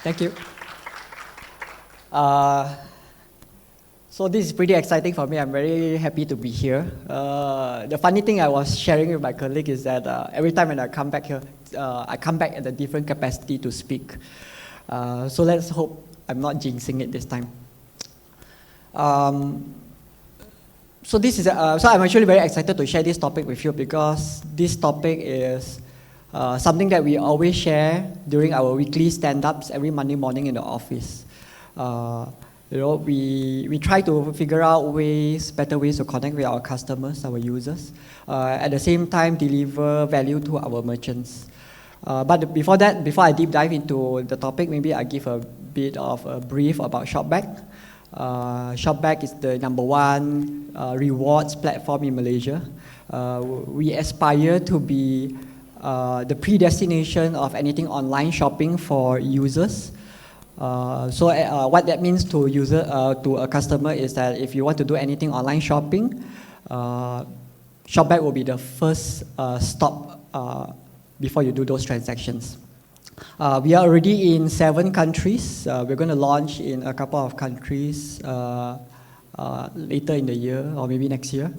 Thank you. So this is pretty exciting for me. I'm very happy to be here. The funny thing I was sharing with my colleague is that every time when I come back here, I come back at a different capacity to speak. So let's hope I'm not jinxing it this time. So I'm actually very excited to share this topic with you because this topic is something that we always share during our weekly stand-ups every Monday morning in the office. We try to figure out better ways to connect with our customers, our users, at the same time deliver value to our merchants. But before I deep dive into the topic, maybe I give a bit of a brief about ShopBack. ShopBack is the #1 rewards platform in Malaysia. We aspire to be the predestination of anything online shopping for users. What that means to a customer is that if you want to do anything online shopping, ShopBack will be the first stop before you do those transactions. We are already in 7 countries. We're going to launch in a couple of countries later in the year or maybe next year.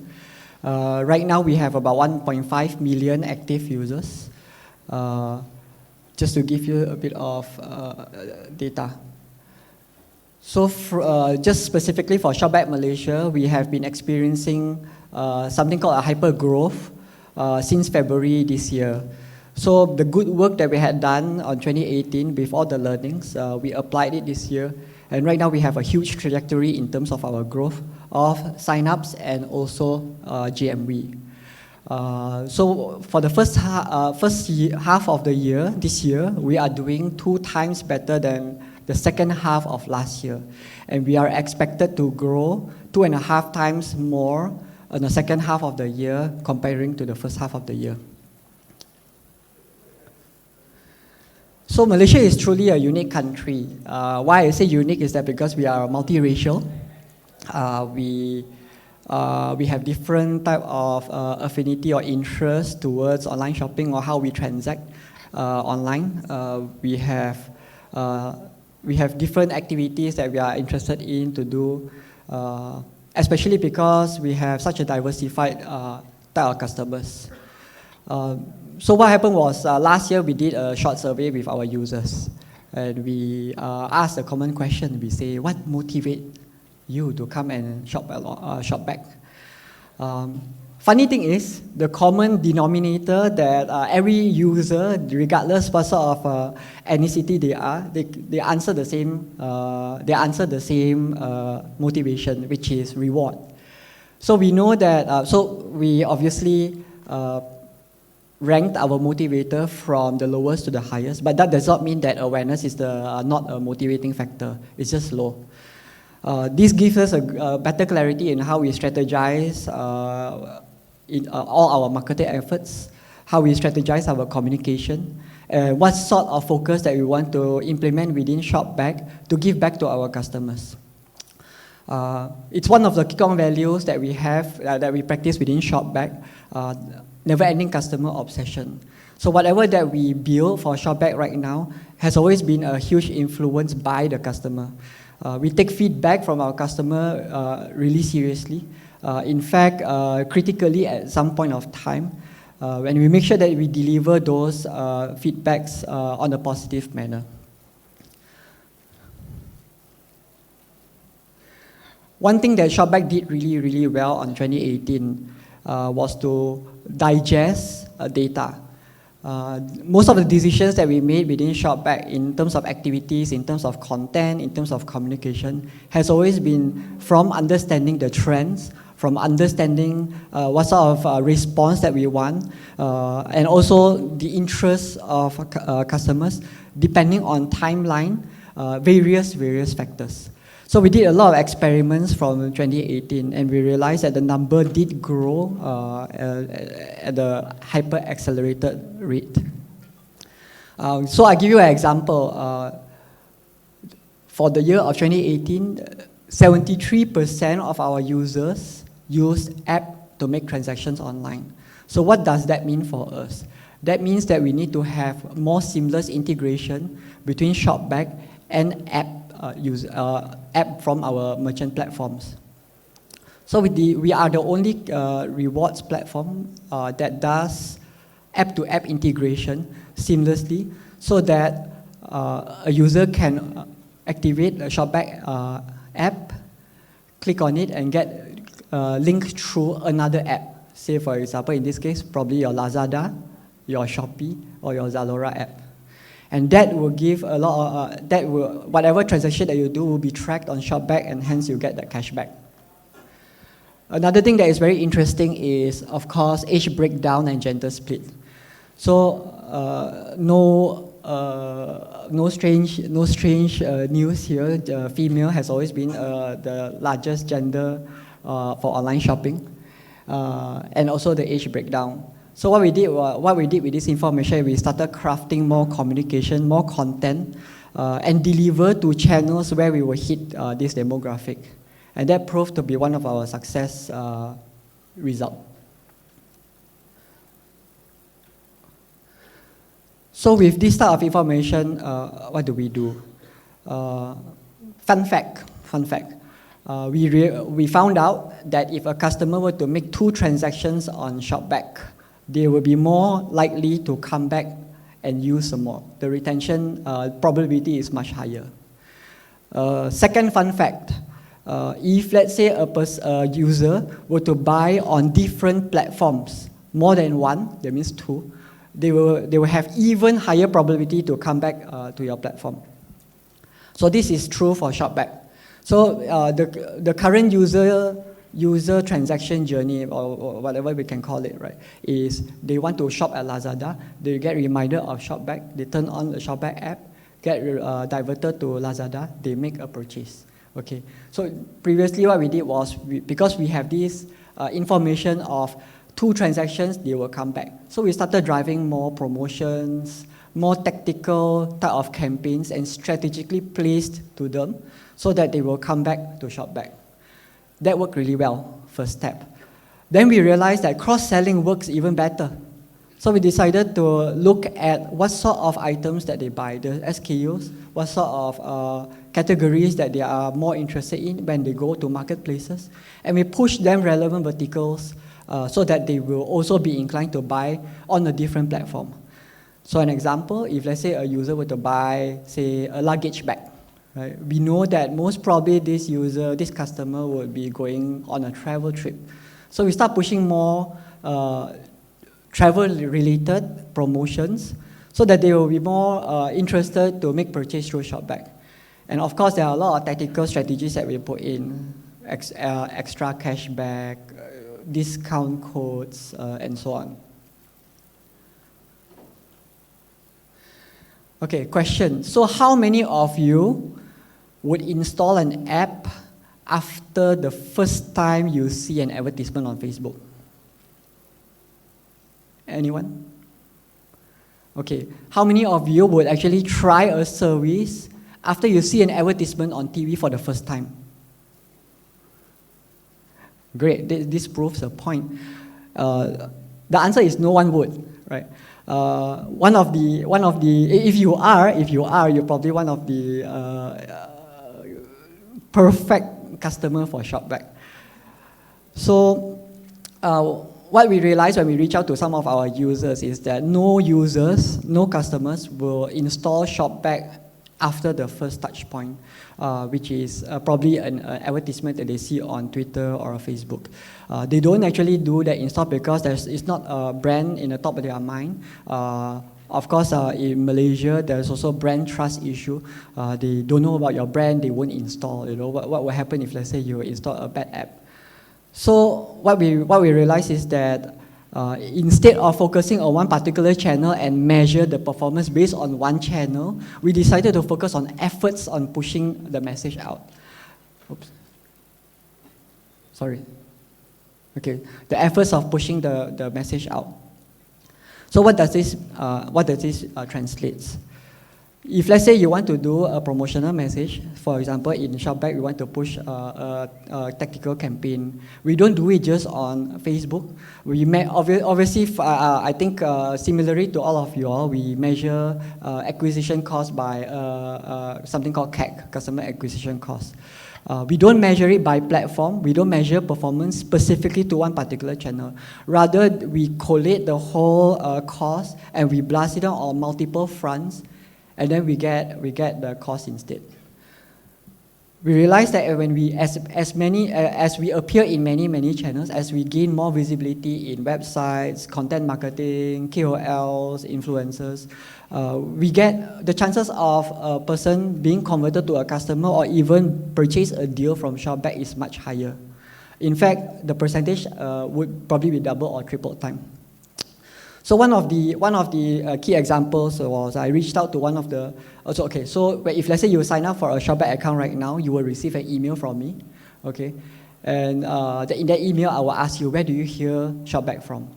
Right now we have about 1.5 million active users. Just to give you a bit of data. So just specifically for ShopBack Malaysia, we have been experiencing something called a hypergrowth since February this year. So the good work that we had done on 2018 with all the learnings, we applied it this year. And right now we have a huge trajectory in terms of our growth of signups and also GMV. So for the first half of the year, this year, we are doing 2 times better than the second half of last year. And we are expected to grow 2.5 times more in the second half of the year comparing to the first half of the year. So Malaysia is truly a unique country. Why I say unique is that because we are multiracial. We have different type of affinity or interest towards online shopping or how we transact online. We have different activities that we are interested in to do, especially because we have such a diversified type of customers. So what happened was last year we did a short survey with our users, and we asked a common question. We say, what motivates you to come and shop ShopBack? Funny thing is, the common denominator that every user, regardless what sort of ethnicity they are, they answer the same. Motivation, which is reward. So we know that. So we obviously ranked our motivator from the lowest to the highest, but that does not mean that awareness is not a motivating factor. It's just low. This gives us a better clarity in how we strategize in all our marketing efforts, how we strategize our communication, and what sort of focus that we want to implement within ShopBack to give back to our customers. It's one of the key values that we have, that we practice within ShopBack, never-ending customer obsession. So whatever that we build for ShopBack right now has always been a huge influence by the customer. We take feedback from our customer really seriously. In fact, critically at some point of time, when we make sure that we deliver those feedbacks on a positive manner. One thing that ShopBack did really, really well on 2018 was to digest data. Most of the decisions that we made within ShopBack in terms of activities, in terms of content, in terms of communication, has always been from understanding the trends, from understanding what sort of response that we want, and also the interests of customers, depending on timeline, various factors. So we did a lot of experiments from 2018, and we realized that the number did grow at a hyper-accelerated rate. So I'll give you an example. For the year of 2018, 73% of our users used app to make transactions online. So what does that mean for us? That means that we need to have more seamless integration between ShopBack and app from our merchant platforms. So we are the only rewards platform that does app-to-app integration seamlessly, so that a user can activate a ShopBack app, click on it, and get linked through another app. Say, for example, in this case, probably your Lazada, your Shopee, or your Zalora app. And that will give a lot of, whatever transaction that you do will be tracked on ShopBack, and hence you get that cashback. Another thing that is very interesting is, of course, age breakdown and gender split. So no strange news here. Female has always been the largest gender for online shopping, and also the age breakdown. So what we did with this information, we started crafting more communication, more content, and deliver to channels where we will hit this demographic. And that proved to be one of our success results. So with this type of information, what do we do? Fun fact. We found out that if a customer were to make 2 transactions on ShopBack, they will be more likely to come back and use some more. The retention probability is much higher. Second fun fact, if let's say a user were to buy on different platforms, more than one, that means 2, they will have even higher probability to come back to your platform. So this is true for ShopBack. So the current user transaction journey, or whatever we can call it, right, is they want to shop at Lazada, they get reminder of ShopBack, they turn on the ShopBack app, get diverted to Lazada, they make a purchase. Okay, so previously what we did was, because we have this information of 2 transactions, they will come back. So we started driving more promotions, more tactical type of campaigns, and strategically placed to them so that they will come back to ShopBack. That worked really well, first step. Then we realized that cross-selling works even better. So we decided to look at what sort of items that they buy, the SKUs, what sort of categories that they are more interested in when they go to marketplaces. And we push them relevant verticals so that they will also be inclined to buy on a different platform. So an example, if let's say a user were to buy, say, a luggage bag, right? We know that most probably this customer would be going on a travel trip. So we start pushing more travel-related promotions so that they will be more interested to make purchase through ShopBack. And of course, there are a lot of tactical strategies that we put in, extra cashback, discount codes, and so on. Okay, question. So how many of you would install an app after the first time you see an advertisement on Facebook? Anyone? Okay, how many of you would actually try a service after you see an advertisement on TV for the first time? Great, this proves a point. The answer is no one would, right? If you are, you're probably one of the perfect customer for ShopBack. So what we realized when we reach out to some of our users is that no customers will install ShopBack after the first touch point, which is probably an advertisement that they see on Twitter or Facebook. They don't actually do that install because it's not a brand in the top of their mind. Of course, in Malaysia, there's also brand trust issue. They don't know about your brand, they won't install. You know, what will happen if, let's say, you install a bad app? So what we realize is that instead of focusing on one particular channel and measure the performance based on one channel, we decided to focus on efforts on pushing the message out. Oops. Sorry. Okay, the efforts of pushing the message out. So what does this translate? If let's say you want to do a promotional message, for example, in ShopBack, we want to push a tactical campaign. We don't do it just on Facebook. We obviously, I think similarly to all of you all, we measure acquisition cost by something called CAC, customer acquisition cost. We don't measure it by platform. We don't measure performance specifically to one particular channel. Rather, we collate the whole cost and we blast it out on multiple fronts, and then we get the cost instead. We realize that when we, as we appear in many channels, as we gain more visibility in websites, content marketing, KOLs, influencers, we get the chances of a person being converted to a customer or even purchase a deal from ShopBack is much higher. In fact, the percentage would probably be double or triple time. So one of the key examples was I reached out to one of the, so if let's say you sign up for a ShopBack account right now, you will receive an email from me, okay? And in that email, I will ask you, where do you hear ShopBack from?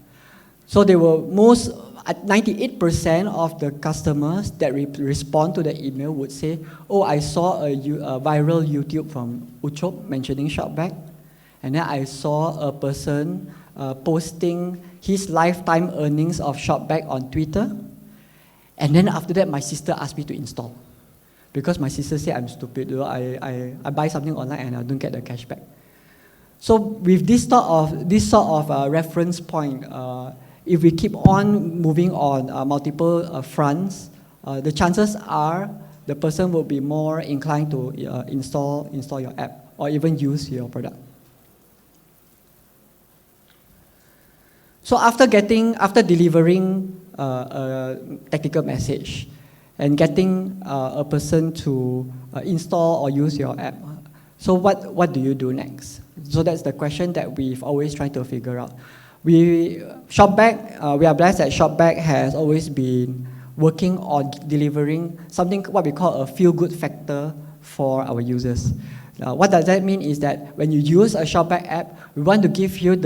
So they were 98% of the customers that respond to the email would say, oh, I saw a viral YouTube from Uchop mentioning ShopBack, and then I saw a person posting his lifetime earnings of ShopBack on Twitter, and then after that, my sister asked me to install, because my sister said I'm stupid. I buy something online and I don't get the cashback. So with this sort of reference point, if we keep on moving on multiple fronts, the chances are the person will be more inclined to install your app or even use your product. So after delivering a technical message and getting a person to install or use your app, so what do you do next? So that's the question that we've always tried to figure out. ShopBack, we are blessed that ShopBack has always been working on delivering something what we call a feel-good factor for our users. What does that mean is that when you use a ShopBack app, we want to give you we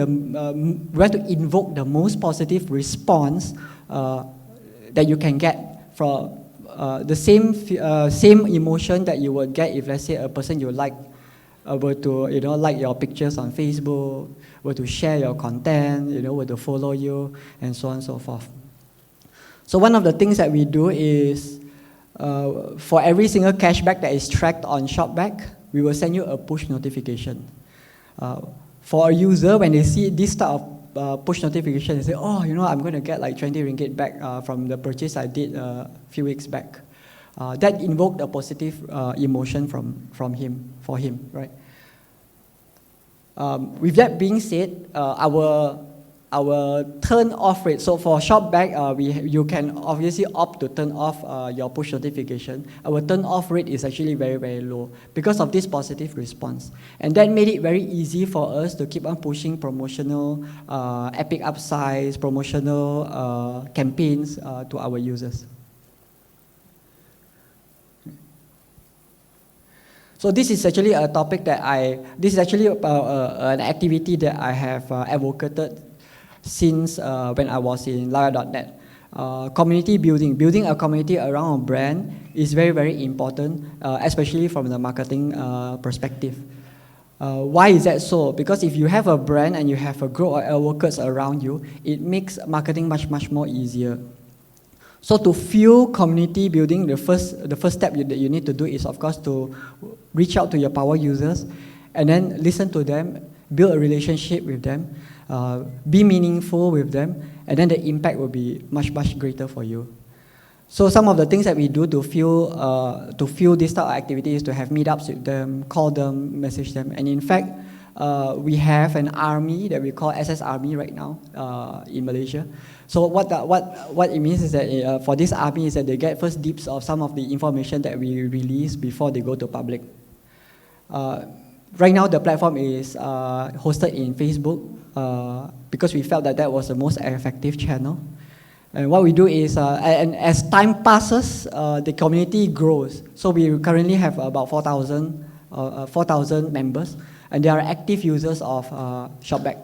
want to invoke the most positive response that you can get from the same emotion that you would get if, let's say, a person you like were to like your pictures on Facebook, were to share your content, were to follow you, and so on and so forth. So one of the things that we do is for every single cashback that is tracked on ShopBack, we will send you a push notification. For a user, when they see this type of push notification, they say, oh, I'm going to get like 20 ringgit back from the purchase I did a few weeks back. That invoked a positive emotion for him, right? With that being said, our turn-off rate, so for ShopBack, you can obviously opt to turn off your push notification. Our turn-off rate is actually very, very low because of this positive response. And that made it very easy for us to keep on pushing promotional epic upsize, promotional campaigns to our users. So this is actually a topic that this is actually an activity that I have advocated since when I was in Lara.net. Community building a community around a brand is very, very important, especially from the marketing perspective. Why is that so? Because if you have a brand and you have a group of advocates around you, it makes marketing much, much more easier. So to fuel community building, the first step that you need to do is, of course, to reach out to your power users and then listen to them, build a relationship with them, be meaningful with them, and then the impact will be much, much greater for you. So some of the things that we do to fuel this type of activity is to have meetups with them, call them, message them, and in fact, we have an army that we call SS Army right now in Malaysia. So what it means is that for this army is that they get first dibs of some of the information that we release before they go to public. Right now the platform is hosted in Facebook because we felt that that was the most effective channel. And what we do is, and as time passes, the community grows. So we currently have about 4,000 members, and they are active users of ShopBack.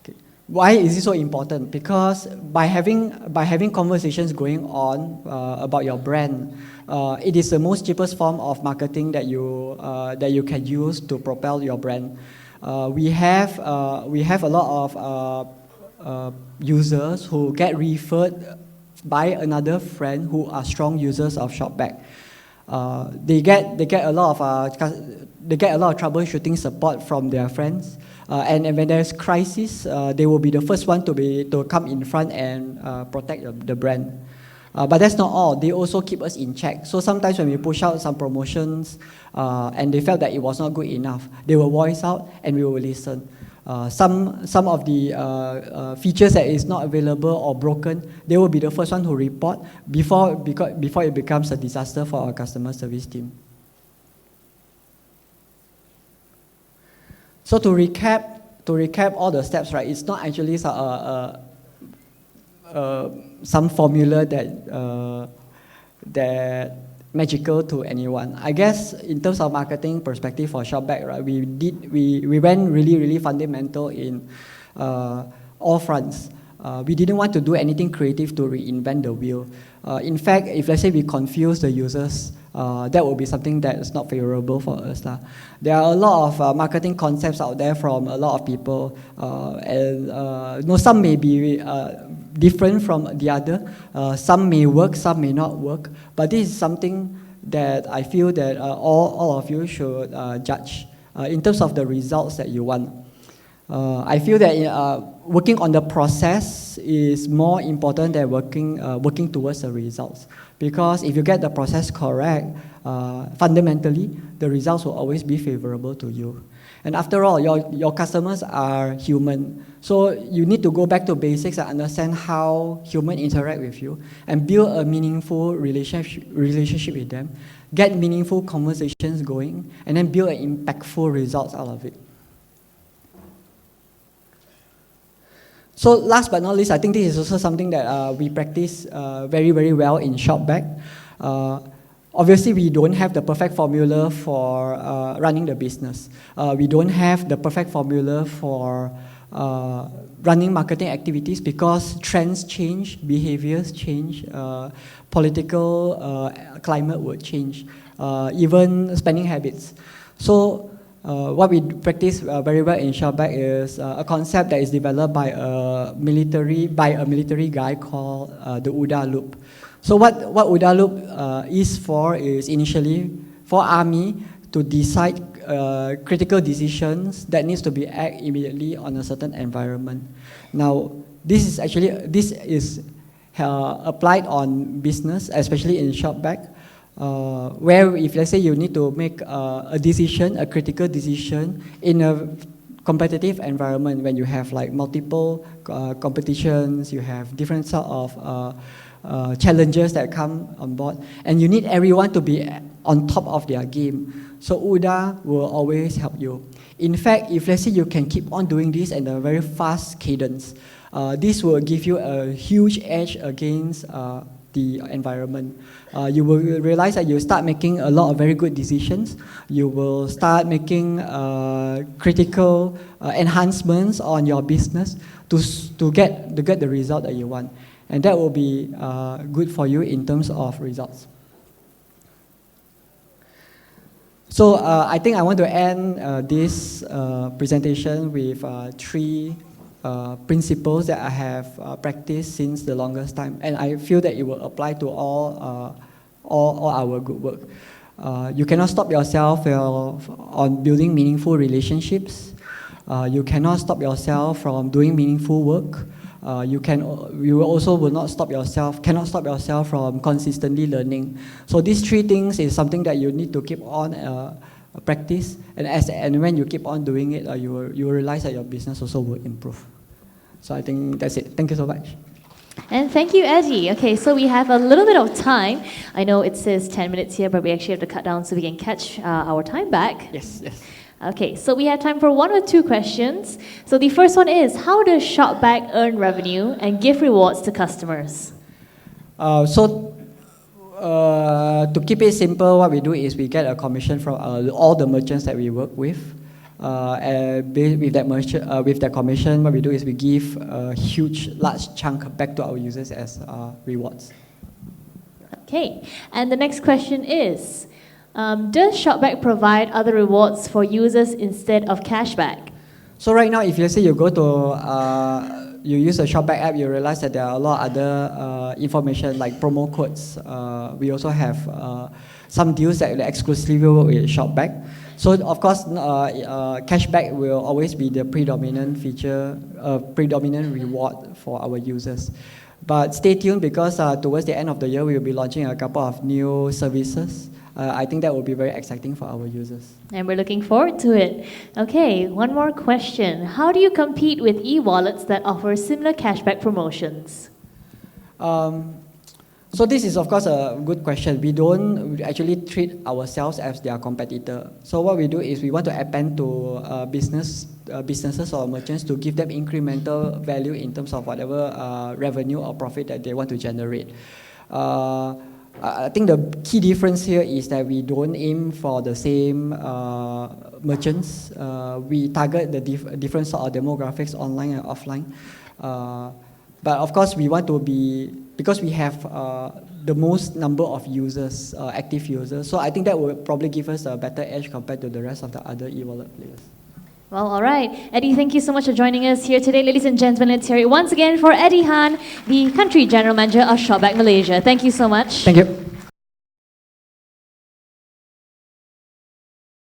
Okay. Why is it so important? Because by having conversations going on about your brand, it is the most cheapest form of marketing that you can use to propel your brand. We have a lot of users who get referred by another friend who are strong users of ShopBack. They get a lot of troubleshooting support from their friends, and when there's crisis, they will be the first one to come in front and protect the brand. But that's not all. They also keep us in check. So sometimes when we push out some promotions and they felt that it was not good enough, they will voice out and we will listen. Some of the features that is not available or broken, they will be the first one to report before it becomes a disaster for our customer service team. So to recap all the steps, right? It's not actually some formula that magical to anyone. I guess in terms of marketing perspective for ShopBack, right, we went really fundamental in all fronts. We didn't want to do anything creative to reinvent the wheel. In fact, if let's say we confuse the users, that will be something that is not favorable for us. There are a lot of marketing concepts out there from a lot of people, and some may be different from the other. Some may work, some may not work. But this is something that I feel that all of you should judge in terms of the results that you want. I feel that working on the process is more important than working towards the results. Because if you get the process correct, fundamentally, the results will always be favorable to you. And after all, your customers are human. So you need to go back to basics and understand how humans interact with you and build a meaningful relationship with them, get meaningful conversations going, and then build an impactful results out of it. So last but not least, I think this is also something that we practice very well in ShopBack. Obviously, we don't have the perfect formula for running the business. We don't have the perfect formula for running marketing activities because trends change, behaviors change, political climate would change, even spending habits. So what we practice very well in ShopBack is a concept that is developed by a military guy called the OODA Loop. So what OODA Loop is for is initially for Army to decide critical decisions that needs to be acted immediately on a certain environment. Now, this is applied on business, especially in ShopBack, where if let's say you need to make a critical decision in a competitive environment when you have like multiple competitions, you have different sort of challenges that come on board, and you need everyone to be on top of their game. So OODA will always help you. In fact, if let's say you can keep on doing this at a very fast cadence, this will give you a huge edge against the environment. You will realize that you start making a lot of very good decisions. You will start making critical enhancements on your business to get the result that you want. And that will be good for you in terms of results. So I think I want to end this presentation with three principles that I have practiced since the longest time, and I feel that it will apply to all our good work. You cannot stop yourself on building meaningful relationships. You cannot stop yourself from doing meaningful work. You also cannot stop yourself from consistently learning. So these three things is something that you need to keep on practice, and when you keep on doing it, you will realize that your business also will improve. So I think that's it. Thank you so much. And thank you, Eddy. Okay, so we have a little bit of time. I know it says 10 minutes here, but we actually have to cut down so we can catch our time back. Yes. Okay, so we have time for one or two questions. So the first one is, how does ShopBack earn revenue and give rewards to customers? To keep it simple, what we do is we get a commission from all the merchants that we work with. With that commission, what we do is we give a large chunk back to our users as rewards. Okay, and the next question is, does ShopBack provide other rewards for users instead of cashback? So right now, if you say you go to, you use a ShopBack app, you realize that there are a lot of other information like promo codes. We also have some deals that exclusively work with ShopBack. So of course, cashback will always be the predominant feature, predominant reward for our users. But stay tuned because towards the end of the year, we will be launching a couple of new services. I think that will be very exciting for our users. And we're looking forward to it. Okay, one more question. How do you compete with e-wallets that offer similar cashback promotions? So this is, of course, a good question. We don't actually treat ourselves as their competitor. So what we do is we want to append to businesses or merchants to give them incremental value in terms of whatever revenue or profit that they want to generate. I think the key difference here is that we don't aim for the same merchants. We target the different sort of demographics online and offline. But of course, we want to be, because we have the most number of users, active users, so I think that will probably give us a better edge compared to the rest of the other e-wallet players. Well, all right. Eddy, thank you so much for joining us here today. Ladies and gentlemen, let's hear it once again for Eddy Han, the Country General Manager of ShopBack Malaysia. Thank you so much. Thank you.